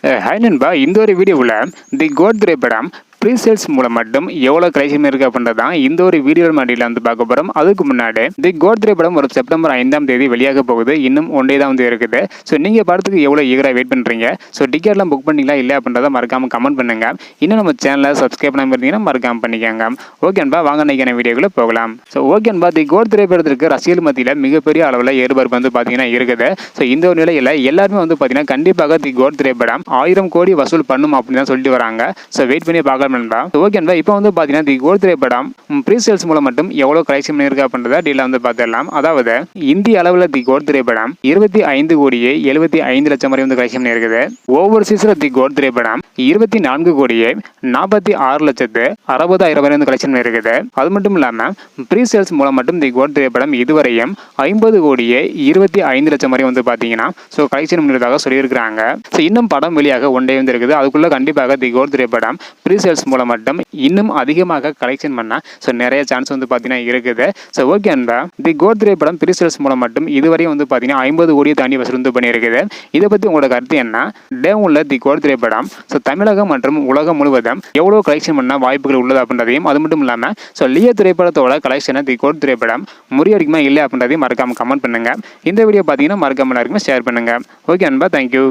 Hi நண்பா, இந்த ஒரு வீடியோவில் தி கோட் திரைப்படம் ப்ரீசேல்ஸ் மூலம் மட்டும் எவ்வளோ கலெக்ஷன் இருக்குது அப்படின்றது தான் இந்த ஒரு வீடியோ மாடியில் வந்து பார்க்க போகிறோம். அதுக்கு முன்னாடி தி கோட் திரைப்படம் ஒரு செப்டம்பர் 5ஆம் தேதி வெளியாக போகுது. இன்னும் ஒன் டே தான் வந்து இருக்குது. ஸோ நீங்கள் படத்துக்கு எவ்வளோ ஈகராக வெயிட் பண்ணுறீங்க? ஸோ டிக்கெட்லாம் புக் பண்ணிங்களா இல்லை அப்படின்றத மறக்காமல் கமெண்ட் பண்ணுங்கள். இன்னும் நம்ம சேனலை சப்ஸ்கிரைப் பண்ணாமல் இருந்தீங்கன்னா மறக்காமல் பண்ணிக்கோங்க. ஓகேன்பா, வாங்க நினைக்கிற வீடியோக்குள்ளே போகலாம். ஸோ ஓகேன்பா, தி கோட் திரைப்படத்திற்கு ரசிகர்கள் மத்தியில் மிகப்பெரிய அளவில் எதிர்பார்ப்பு வந்து பார்த்தீங்கன்னா இருக்குது. ஸோ இந்த ஒரு நிலையில் எல்லாருமே வந்து பார்த்தீங்கன்னா கண்டிப்பாக தி கோட் திரைப்படம் 1000 கோடி வசூல் பண்ணும் அப்படின்னு தான் சொல்லிட்டு வராங்க. ஸோ வெயிட் பண்ணி பார்க்கலாம். ஓகேன்பா, இப்போ வந்து பார்த்தீங்கன்னா தி கோட் திரைப்படம் ப்ரீசேல்ஸ் மூலம் மட்டும் எவ்வளோ கலெக்ஷன் பண்ணியிருக்கு அப்படின்றத டீலாக வந்து பார்த்துடலாம். அதாவது இந்திய அளவில் தி கோட் திரைப்படம் 25 கோடியே 75 லட்சம் வரை வந்து கலெக்ஷன் பண்ணியிருக்குது. ஓவர்சீஸில் தி கோட் திரைப்படம் 24 கோடியே 46 லட்சத்து 60,000 வரை வந்து கலெக்ஷன் பண்ணியிருக்குது. அது மட்டும் இல்லாமல் ப்ரீசேல்ஸ் மூலம் மட்டும் தி கோட் திரைப்படம் இதுவரையும் 50 கோடியே 25 லட்சம் வரை வந்து பார்த்தீங்கன்னா ஸோ கலெக்ஷன் பண்ணுறதாக சொல்லியிருக்கிறாங்க. ஸோ இன்னும் படம் வெளியாக ஒன் டே வந்து இருக்குது. அதுக்குள்ளே கண்டிப்பாக தி கோட் திரைப்படம் ப்ரீசேல்ஸ் மூலம் மட்டும் இன்னும் அதிகமாக கலெக்ஷன் பண்ண ஸோ நிறைய சான்ஸ் வந்து பார்த்தீங்கன்னா இருக்குது. ஸோ ஓகே அன்பா, தி கோட் திரைப்படம் ப்ரீசேல்ஸ் மூலம் மட்டும் இதுவரையும் வந்து பார்த்தீங்கன்னா 50 கோடியை தாண்டி வசூல் வந்து பண்ணியிருக்குது. இதை பற்றி உங்களோட கருத்து என்ன? டே உள்ள தி கோட் திரைப்படம் ஸோ தமிழகம் மற்றும் உலகம் முழுவதும் எவ்வளோ கலெக்ஷன் பண்ண வாய்ப்புகள் உள்ளது அப்படின்றதையும், அது மட்டும் இல்லாமல் ஸோ லியோ திரைப்படத்தோட கலெக்ஷனை தி கோட் திரைப்படம் முறியடிக்குமா இல்லை அப்படின்றதையும் மறக்காமல் கமெண்ட் பண்ணுங்க. இந்த வீடியோ பார்த்தீங்கன்னா மறக்காமல் எல்லாருக்குமே ஷேர் பண்ணுங்க. ஓகே அன்பா, தேங்க்யூ.